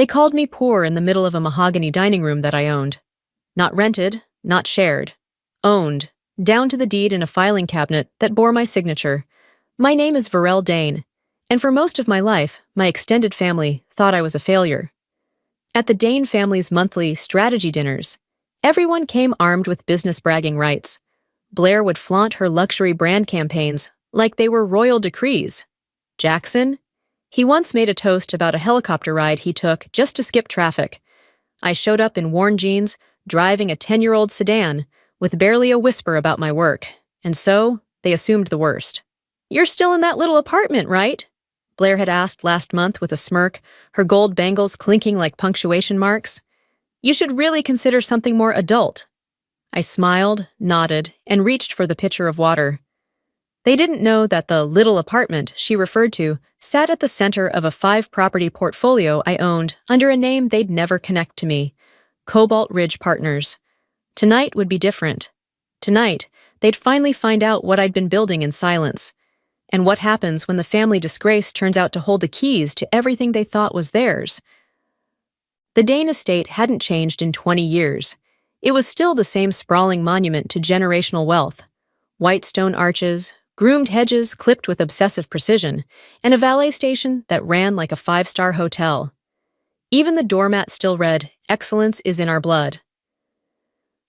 They called me poor in the middle of a mahogany dining room that I owned. Not rented, not shared. Owned, down to the deed in a filing cabinet that bore my signature. My name is Varel Dane, and for most of my life, my extended family thought I was a failure. At the Dane family's monthly strategy dinners, everyone came armed with business bragging rights. Blair would flaunt her luxury brand campaigns like they were royal decrees. Jackson? He once made a toast about a helicopter ride he took just to skip traffic. I showed up in worn jeans, driving a 10-year-old sedan, with barely a whisper about my work, and so they assumed the worst. "You're still in that little apartment, right?" Blair had asked last month with a smirk, her gold bangles clinking like punctuation marks. "You should really consider something more adult." I smiled, nodded, and reached for the pitcher of water. They didn't know that the little apartment she referred to sat at the center of a 5-property portfolio I owned under a name they'd never connect to me, Cobalt Ridge Partners. Tonight would be different. Tonight, they'd finally find out what I'd been building in silence, and what happens when the family disgrace turns out to hold the keys to everything they thought was theirs. The Dane estate hadn't changed in 20 years. It was still the same sprawling monument to generational wealth. White stone arches, groomed hedges clipped with obsessive precision, and a valet station that ran like a 5-star hotel. Even the doormat still read, "Excellence is in our blood."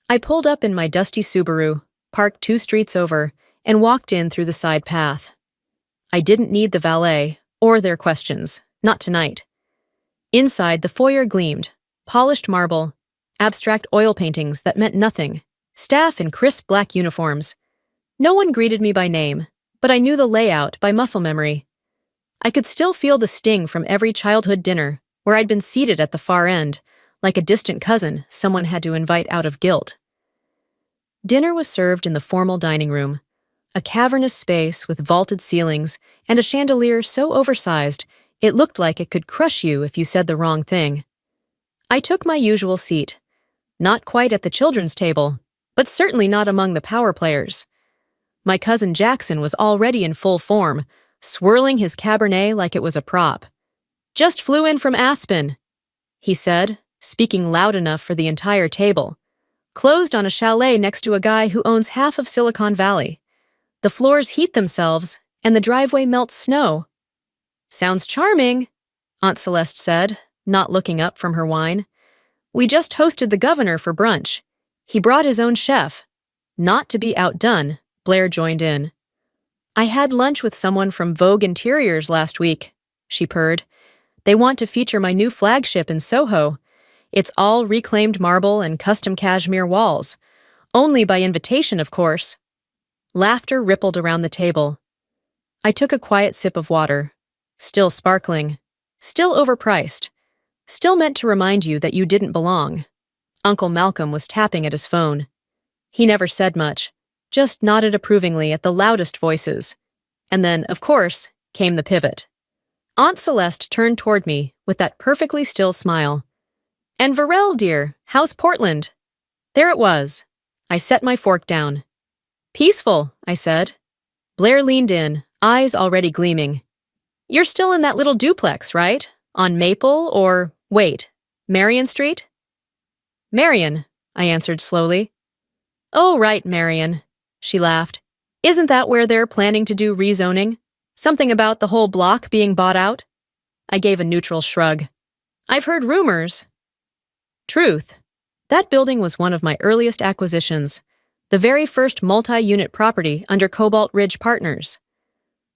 I pulled up in my dusty Subaru, parked 2 streets over, and walked in through the side path. I didn't need the valet, or their questions, not tonight. Inside, the foyer gleamed, polished marble, abstract oil paintings that meant nothing, staff in crisp black uniforms. No one greeted me by name, but I knew the layout by muscle memory. I could still feel the sting from every childhood dinner, where I'd been seated at the far end, like a distant cousin someone had to invite out of guilt. Dinner was served in the formal dining room, a cavernous space with vaulted ceilings and a chandelier so oversized it looked like it could crush you if you said the wrong thing. I took my usual seat, not quite at the children's table, but certainly not among the power players. My cousin Jackson was already in full form, swirling his Cabernet like it was a prop. "Just flew in from Aspen," he said, speaking loud enough for the entire table. "Closed on a chalet next to a guy who owns half of Silicon Valley. The floors heat themselves, and the driveway melts snow." "Sounds charming," Aunt Celeste said, not looking up from her wine. "We just hosted the governor for brunch. He brought his own chef." Not to be outdone, Blair joined in. "I had lunch with someone from Vogue Interiors last week," she purred. "They want to feature my new flagship in Soho. It's all reclaimed marble and custom cashmere walls. Only by invitation, of course." Laughter rippled around the table. I took a quiet sip of water. Still sparkling. Still overpriced. Still meant to remind you that you didn't belong. Uncle Malcolm was tapping at his phone. He never said much, just nodded approvingly at the loudest voices. And then, of course, came the pivot. Aunt Celeste turned toward me with that perfectly still smile. "And Varel, dear, how's Portland?" There it was. I set my fork down. "Peaceful," I said. Blair leaned in, eyes already gleaming. "You're still in that little duplex, right? On Maple or, wait, Marion Street?" "Marion," I answered slowly. "Oh, right, Marion," she laughed. "Isn't that where they're planning to do rezoning? Something about the whole block being bought out?" I gave a neutral shrug. "I've heard rumors." Truth. That building was one of my earliest acquisitions, the very first multi-unit property under Cobalt Ridge Partners.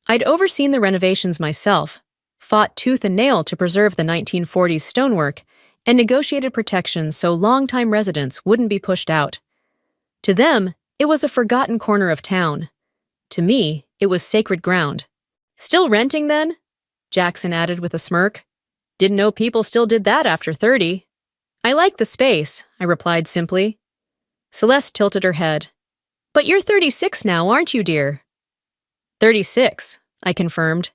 I'd overseen the renovations myself, fought tooth and nail to preserve the 1940s stonework, and negotiated protections so longtime residents wouldn't be pushed out. To them, it was a forgotten corner of town. To me, it was sacred ground. "Still renting, then?" Jackson added with a smirk. "Didn't know people still did that after 30. "I like the space," I replied simply. Celeste tilted her head. "But you're 36 now, aren't you, dear?" 36, I confirmed.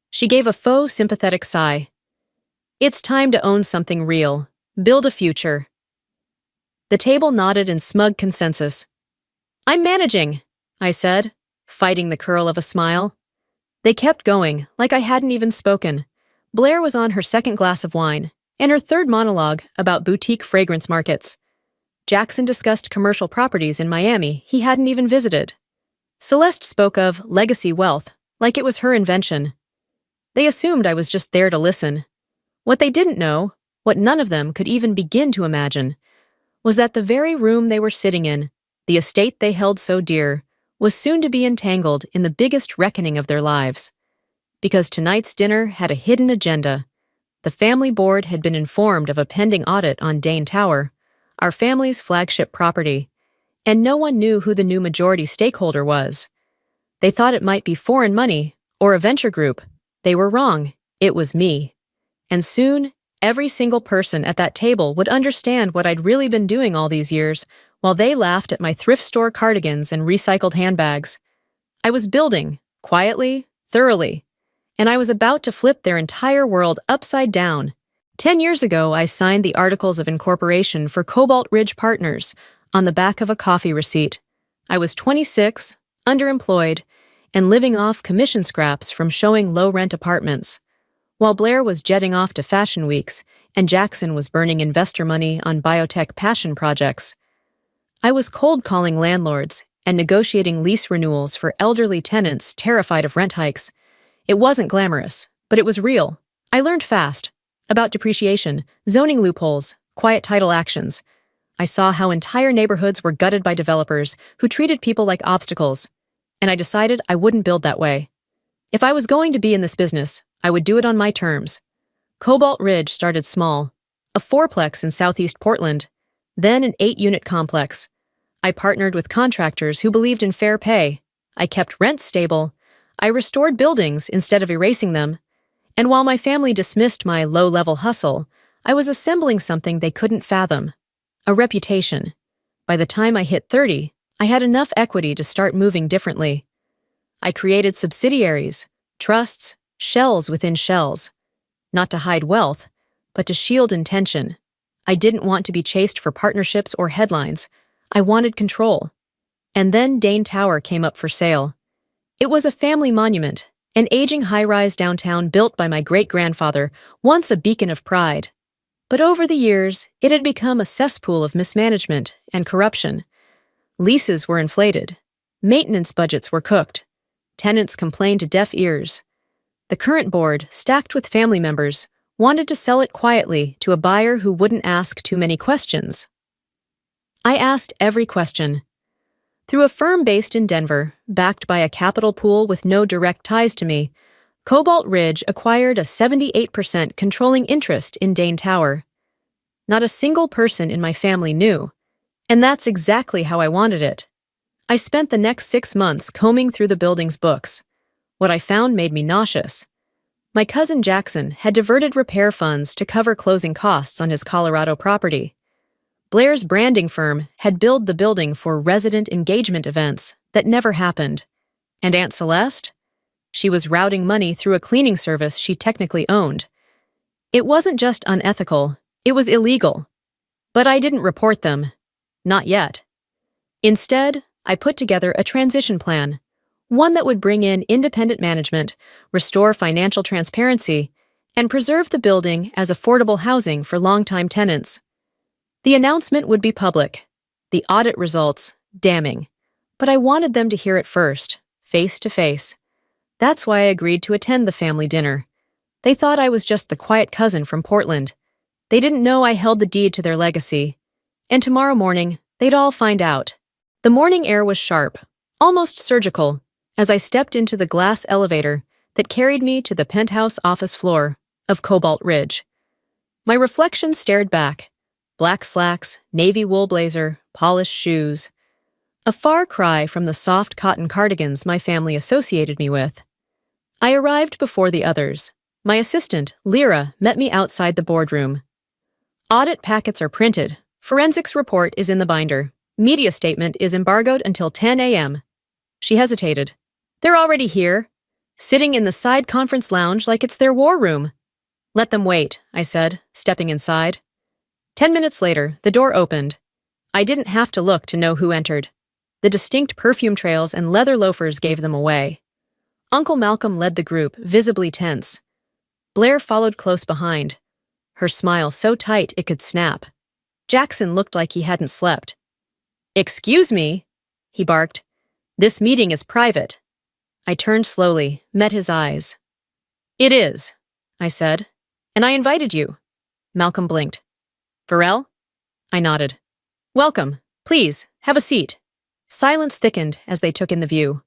She gave a faux sympathetic sigh. "It's time to own something real, build a future." The table nodded in smug consensus. "I'm managing," I said, fighting the curl of a smile. They kept going, like I hadn't even spoken. Blair was on her second glass of wine, and her third monologue about boutique fragrance markets. Jackson discussed commercial properties in Miami he hadn't even visited. Celeste spoke of legacy wealth, like it was her invention. They assumed I was just there to listen. What they didn't know, what none of them could even begin to imagine, was that the very room they were sitting in, the estate they held so dear, was soon to be entangled in the biggest reckoning of their lives. Because tonight's dinner had a hidden agenda. The family board had been informed of a pending audit on Dane Tower, our family's flagship property, and no one knew who the new majority stakeholder was. They thought it might be foreign money or a venture group. They were wrong. It was me. And soon, every single person at that table would understand what I'd really been doing all these years, while they laughed at my thrift store cardigans and recycled handbags. I was building, quietly, thoroughly, and I was about to flip their entire world upside down. 10 years ago, I signed the Articles of Incorporation for Cobalt Ridge Partners on the back of a coffee receipt. I was 26, underemployed, and living off commission scraps from showing low-rent apartments. While Blair was jetting off to fashion weeks and Jackson was burning investor money on biotech passion projects, I was cold-calling landlords and negotiating lease renewals for elderly tenants terrified of rent hikes. It wasn't glamorous, but it was real. I learned fast about depreciation, zoning loopholes, quiet title actions. I saw how entire neighborhoods were gutted by developers who treated people like obstacles, and I decided I wouldn't build that way. If I was going to be in this business, I would do it on my terms. Cobalt Ridge started small, a fourplex in southeast Portland, then an 8-unit complex. I partnered with contractors who believed in fair pay. I kept rents stable. I restored buildings instead of erasing them. And while my family dismissed my low-level hustle, I was assembling something they couldn't fathom. A reputation. By the time I hit 30, I had enough equity to start moving differently. I created subsidiaries, trusts, shells within shells. Not to hide wealth, but to shield intention. I didn't want to be chased for partnerships or headlines. I wanted control. And then Dane Tower came up for sale. It was a family monument, an aging high-rise downtown built by my great-grandfather, once a beacon of pride. But over the years, it had become a cesspool of mismanagement and corruption. Leases were inflated. Maintenance budgets were cooked. Tenants complained to deaf ears. The current board, stacked with family members, wanted to sell it quietly to a buyer who wouldn't ask too many questions. I asked every question. Through a firm based in Denver, backed by a capital pool with no direct ties to me, Cobalt Ridge acquired a 78% controlling interest in Dane Tower. Not a single person in my family knew, and that's exactly how I wanted it. I spent the next 6 months combing through the building's books. What I found made me nauseous. My cousin Jackson had diverted repair funds to cover closing costs on his Colorado property. Blair's branding firm had billed the building for resident engagement events that never happened. And Aunt Celeste? She was routing money through a cleaning service she technically owned. It wasn't just unethical, it was illegal. But I didn't report them. Not yet. Instead, I put together a transition plan, one that would bring in independent management, restore financial transparency, and preserve the building as affordable housing for longtime tenants. The announcement would be public, the audit results damning, but I wanted them to hear it first, face to face. That's why I agreed to attend the family dinner. They thought I was just the quiet cousin from Portland. They didn't know I held the deed to their legacy. And tomorrow morning, they'd all find out. The morning air was sharp, almost surgical, as I stepped into the glass elevator that carried me to the penthouse office floor of Cobalt Ridge. My reflection stared back. Black slacks, navy wool blazer, polished shoes. A far cry from the soft cotton cardigans my family associated me with. I arrived before the others. My assistant, Lyra, met me outside the boardroom. Audit packets are printed. Forensics report is in the binder. Media statement is embargoed until 10 a.m. She hesitated. They're already here, sitting in the side conference lounge like it's their war room. Let them wait, I said, stepping inside. 10 minutes later, the door opened. I didn't have to look to know who entered. The distinct perfume trails and leather loafers gave them away. Uncle Malcolm led the group, visibly tense. Blair followed close behind. her smile so tight it could snap. Jackson looked like he hadn't slept. "Excuse me," he barked. "This meeting is private." I turned slowly, met his eyes. "It is," I said. "And I invited you." Malcolm blinked. "Varel?" I nodded. "Welcome. Please, have a seat." Silence thickened as they took in the view.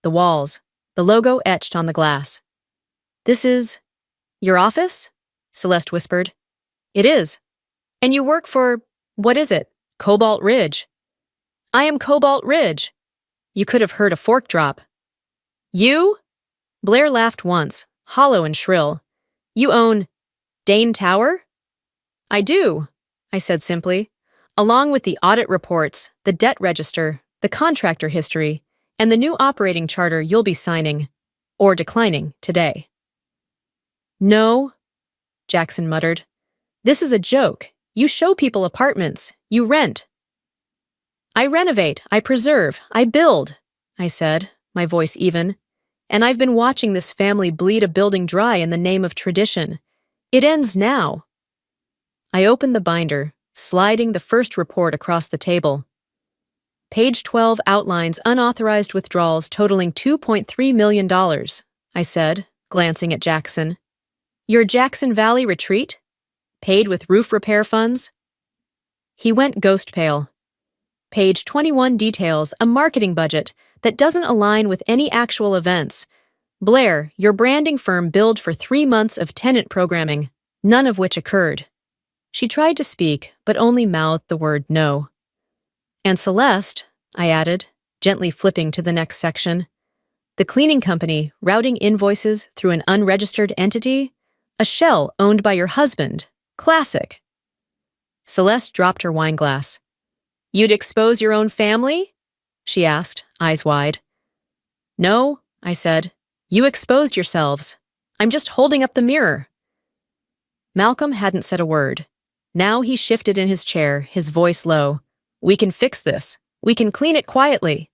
The walls, the logo etched on the glass. "This is your office?" Celeste whispered. "It is. And you work for, what is it, Cobalt Ridge?" "I am Cobalt Ridge." You could have heard a fork drop. "You?" Blair laughed once, hollow and shrill. "You own Dane Tower?" "I do," I said simply, "along with the audit reports, the debt register, the contractor history, and the new operating charter you'll be signing, or declining, today." "No," Jackson muttered. "This is a joke. You show people apartments. You rent." "I renovate, I preserve, I build," I said, my voice even. "And I've been watching this family bleed a building dry in the name of tradition. It ends now." I opened the binder, sliding the first report across the table. Page 12 outlines unauthorized withdrawals totaling $2.3 million, I said, glancing at Jackson. "Your Jackson Valley retreat? Paid with roof repair funds?" He went ghost pale. Page 21 details a marketing budget that doesn't align with any actual events. "Blair, your branding firm billed for 3 months of tenant programming, none of which occurred." She tried to speak, but only mouthed the word no. "And Celeste," I added, gently flipping to the next section. "The cleaning company routing invoices through an unregistered entity? A shell owned by your husband. Classic." Celeste dropped her wine glass. "You'd expose your own family?" she asked, eyes wide. "No," I said. "You exposed yourselves. I'm just holding up the mirror." Malcolm hadn't said a word. Now he shifted in his chair, his voice low. "We can fix this. We can clean it quietly."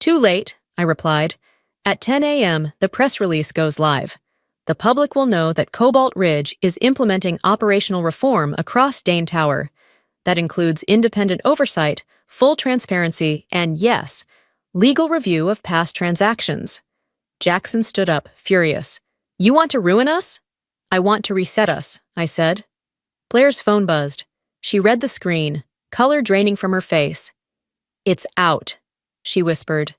"Too late," I replied. "At 10 a.m., the press release goes live. The public will know that Cobalt Ridge is implementing operational reform across Dane Tower. That includes independent oversight, full transparency, and yes, legal review of past transactions." Jackson stood up, furious. "You want to ruin us?" "I want to reset us," I said. Blair's phone buzzed. She read the screen, color draining from her face. "It's out," she whispered.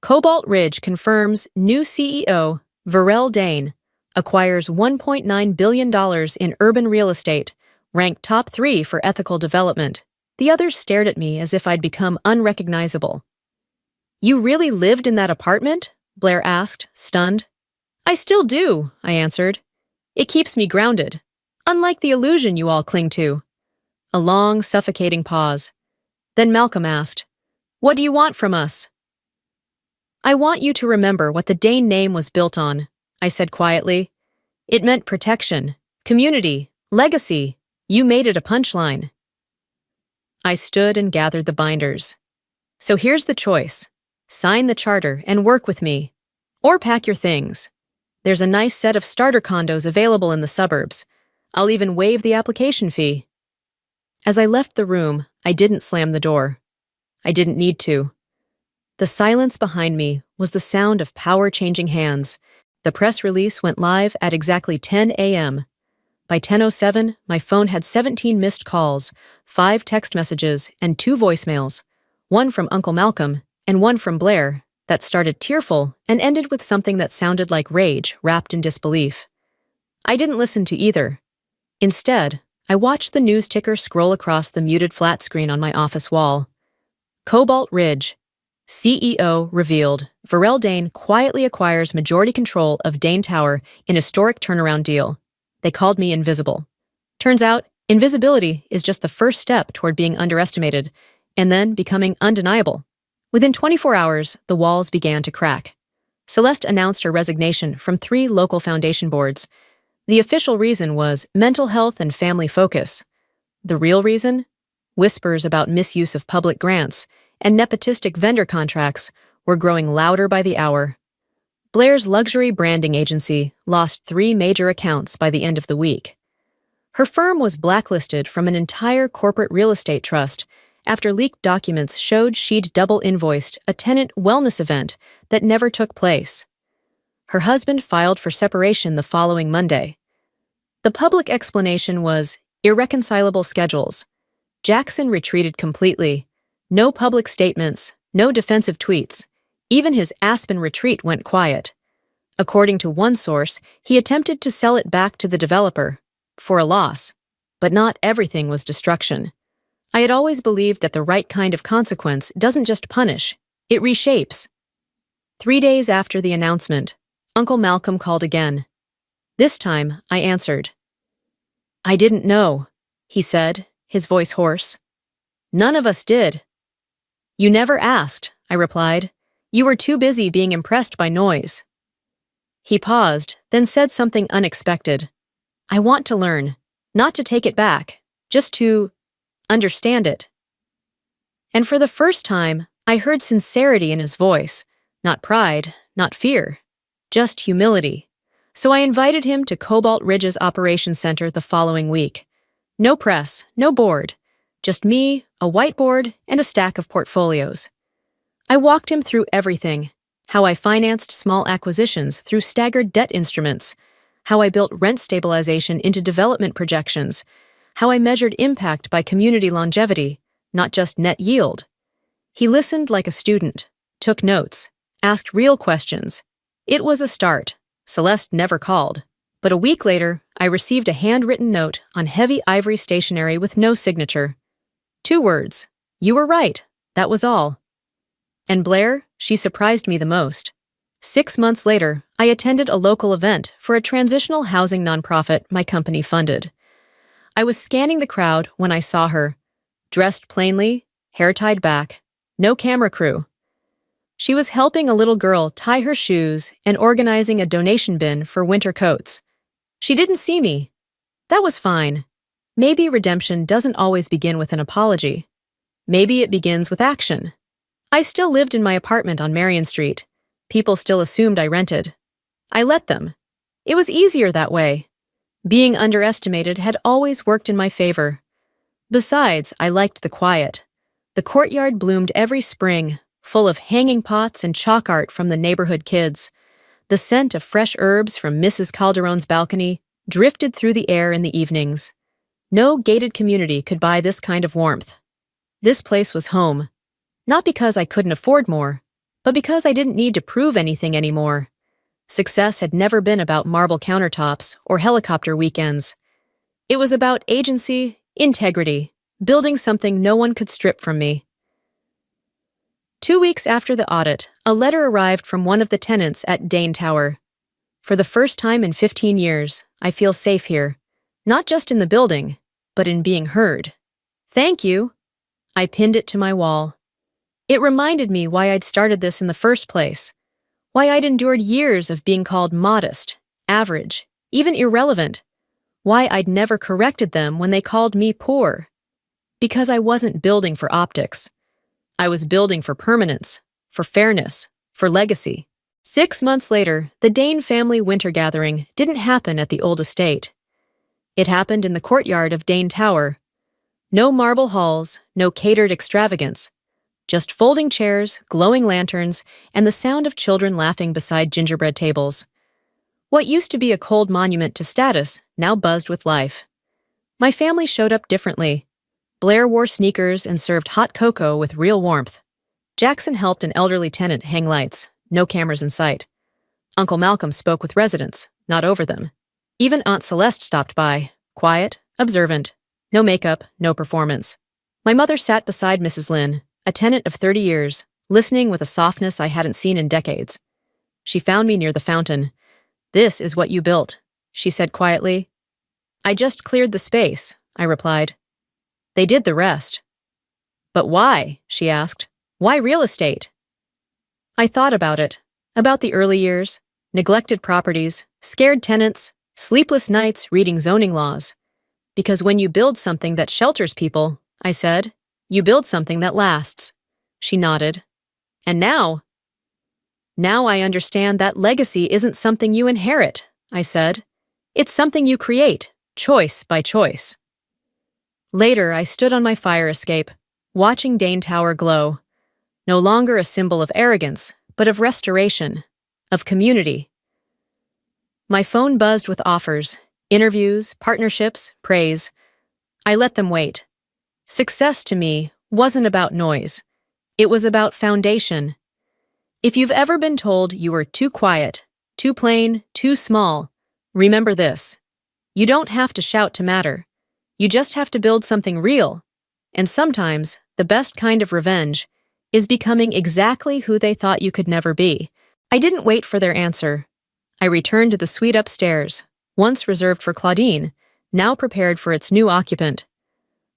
"Cobalt Ridge confirms new CEO, Varel Dane, acquires $1.9 billion in urban real estate, ranked top 3 for ethical development." The others stared at me as if I'd become unrecognizable. "You really lived in that apartment?" Blair asked, stunned. "I still do," I answered. "It keeps me grounded, unlike the illusion you all cling to." A long, suffocating pause. Then Malcolm asked, "What do you want from us?" "I want you to remember what the Dane name was built on," I said quietly. "It meant protection, community, legacy. You made it a punchline." I stood and gathered the binders. "So here's the choice. Sign the charter and work with me. Or pack your things. There's a nice set of starter condos available in the suburbs. I'll even waive the application fee." As I left the room, I didn't slam the door. I didn't need to. The silence behind me was the sound of power-changing hands. The press release went live at exactly 10 a.m. By 10:07, my phone had 17 missed calls, 5 text messages, and 2 voicemails, one from Uncle Malcolm and one from Blair, that started tearful and ended with something that sounded like rage wrapped in disbelief. I didn't listen to either. Instead, I watched the news ticker scroll across the muted flat screen on my office wall. Cobalt Ridge. CEO revealed. Varel Dane quietly acquires majority control of Dane Tower in historic turnaround deal. They called me invisible. Turns out, invisibility is just the first step toward being underestimated, and then becoming undeniable. Within 24 hours, the walls began to crack. Celeste announced her resignation from 3 local foundation boards. The official reason was mental health and family focus. The real reason? Whispers about misuse of public grants and nepotistic vendor contracts were growing louder by the hour. Blair's luxury branding agency lost 3 major accounts by the end of the week. Her firm was blacklisted from an entire corporate real estate trust after leaked documents showed she'd double-invoiced a tenant wellness event that never took place. Her husband filed for separation the following Monday. The public explanation was irreconcilable schedules. Jackson retreated completely. No public statements, no defensive tweets. Even his Aspen retreat went quiet. According to one source, he attempted to sell it back to the developer, for a loss. But not everything was destruction. I had always believed that the right kind of consequence doesn't just punish, it reshapes. 3 days after the announcement, Uncle Malcolm called again. This time, I answered. "I didn't know," he said, his voice hoarse. "None of us did." "You never asked," I replied. "You were too busy being impressed by noise." He paused, then said something unexpected. "I want to learn, not to take it back, just to understand it." And for the first time, I heard sincerity in his voice, not pride, not fear, just humility. So I invited him to Cobalt Ridge's operations center the following week. No press, no board, just me, a whiteboard, and a stack of portfolios. I walked him through everything: how I financed small acquisitions through staggered debt instruments, how I built rent stabilization into development projections, how I measured impact by community longevity, not just net yield. He listened like a student, took notes, asked real questions. It was a start. Celeste never called. But a week later, I received a handwritten note on heavy ivory stationery with no signature. 2 words. "You were right." That was all. And Blair, she surprised me the most. 6 months later, I attended a local event for a transitional housing nonprofit my company funded. I was scanning the crowd when I saw her, dressed plainly, hair tied back, no camera crew. She was helping a little girl tie her shoes and organizing a donation bin for winter coats. She didn't see me. That was fine. Maybe redemption doesn't always begin with an apology. Maybe it begins with action. I still lived in my apartment on Marion Street. People still assumed I rented. I let them. It was easier that way. Being underestimated had always worked in my favor. Besides, I liked the quiet. The courtyard bloomed every spring, full of hanging pots and chalk art from the neighborhood kids. The scent of fresh herbs from Mrs. Calderon's balcony drifted through the air in the evenings. No gated community could buy this kind of warmth. This place was home. Not because I couldn't afford more, but because I didn't need to prove anything anymore. Success had never been about marble countertops or helicopter weekends. It was about agency, integrity, building something no one could strip from me. 2 weeks after the audit, a letter arrived from one of the tenants at Dane Tower. For the first time in 15 years, I feel safe here. Not just in the building, but in being heard. Thank you. I pinned it to my wall. It reminded me why I'd started this in the first place. Why I'd endured years of being called modest, average, even irrelevant. Why I'd never corrected them when they called me poor. Because I wasn't building for optics. I was building for permanence, for fairness, for legacy. 6 months later, the Dane family winter gathering didn't happen at the old estate. It happened in the courtyard of Dane Tower. No marble halls, no catered extravagance. Just folding chairs, glowing lanterns, and the sound of children laughing beside gingerbread tables. What used to be a cold monument to status now buzzed with life. My family showed up differently. Blair wore sneakers and served hot cocoa with real warmth. Jackson helped an elderly tenant hang lights, no cameras in sight. Uncle Malcolm spoke with residents, not over them. Even Aunt Celeste stopped by, quiet, observant, no makeup, no performance. My mother sat beside Mrs. Lynn, a tenant of 30 years, listening with a softness I hadn't seen in decades. She found me near the fountain. "This is what you built," she said quietly. "I just cleared the space," I replied. "They did the rest." "But why?" she asked. "Why real estate?" I thought about it, about the early years, neglected properties, scared tenants, sleepless nights reading zoning laws. Because when you build something that shelters people, I said, you build something that lasts. She nodded. And now I understand that legacy isn't something you inherit, I said. It's something you create, choice by choice. Later, I stood on my fire escape, watching Dane Tower glow, no longer a symbol of arrogance, but of restoration, of community. My phone buzzed with offers, interviews, partnerships, praise. I let them wait. Success to me wasn't about noise. It was about foundation. If you've ever been told you were too quiet, too plain, too small, remember this. You don't have to shout to matter. You just have to build something real. And sometimes, the best kind of revenge is becoming exactly who they thought you could never be. I didn't wait for their answer. I returned to the suite upstairs, once reserved for Claudine, now prepared for its new occupant.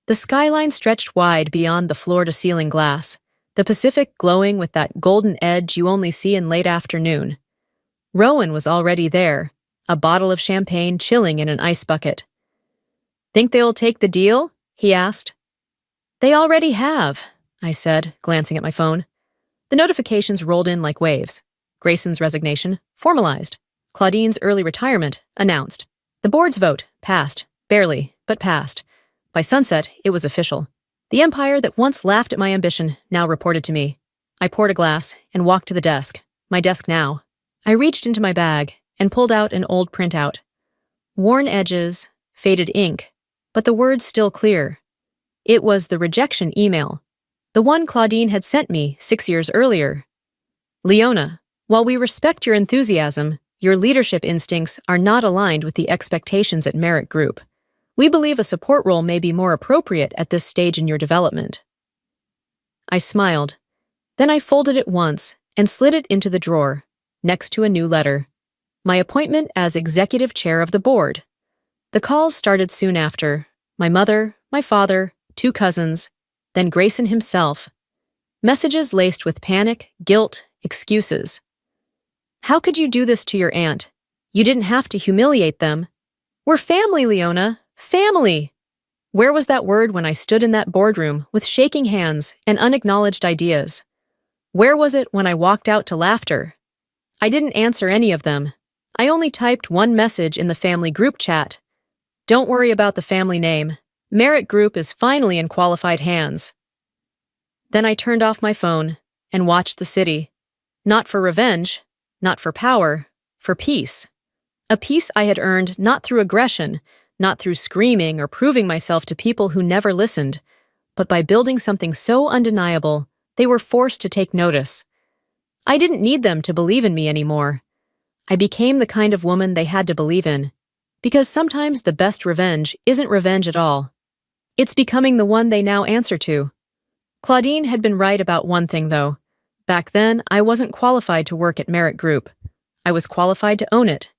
The skyline stretched wide beyond the floor-to-ceiling glass, the Pacific glowing with that golden edge you only see in late afternoon. Rowan was already there, a bottle of champagne chilling in an ice bucket. "Think they'll take the deal?" he asked. "They already have," I said, glancing at my phone. The notifications rolled in like waves. Grayson's resignation, formalized. Claudine's early retirement, announced. The board's vote, passed. Barely, but passed. By sunset, it was official. The empire that once laughed at my ambition now reported to me. I poured a glass and walked to the desk, my desk now. I reached into my bag and pulled out an old printout. Worn edges, faded ink, but the words still clear. It was the rejection email, the one Claudine had sent me 6 years earlier. "Leona, while we respect your enthusiasm, your leadership instincts are not aligned with the expectations at Merit Group. We believe a support role may be more appropriate at this stage in your development." I smiled. Then I folded it once and slid it into the drawer, next to a new letter. My appointment as executive chair of the board. The calls started soon after. My mother, my father, 2 cousins, then Grayson himself. Messages laced with panic, guilt, excuses. "How could you do this to your aunt? You didn't have to humiliate them. We're family, Leona. Family!" Where was that word when I stood in that boardroom with shaking hands and unacknowledged ideas? Where was it when I walked out to laughter? I didn't answer any of them. I only typed one message in the family group chat. "Don't worry about the family name. Merit Group is finally in qualified hands." Then I turned off my phone and watched the city. Not for revenge, not for power, for peace. A peace I had earned not through aggression, not through screaming or proving myself to people who never listened, but by building something so undeniable they were forced to take notice. I didn't need them to believe in me anymore. I became the kind of woman they had to believe in, because sometimes the best revenge isn't revenge at all. It's becoming the one they now answer to. Claudine had been right about one thing, though. Back then, I wasn't qualified to work at Merit Group. I was qualified to own it,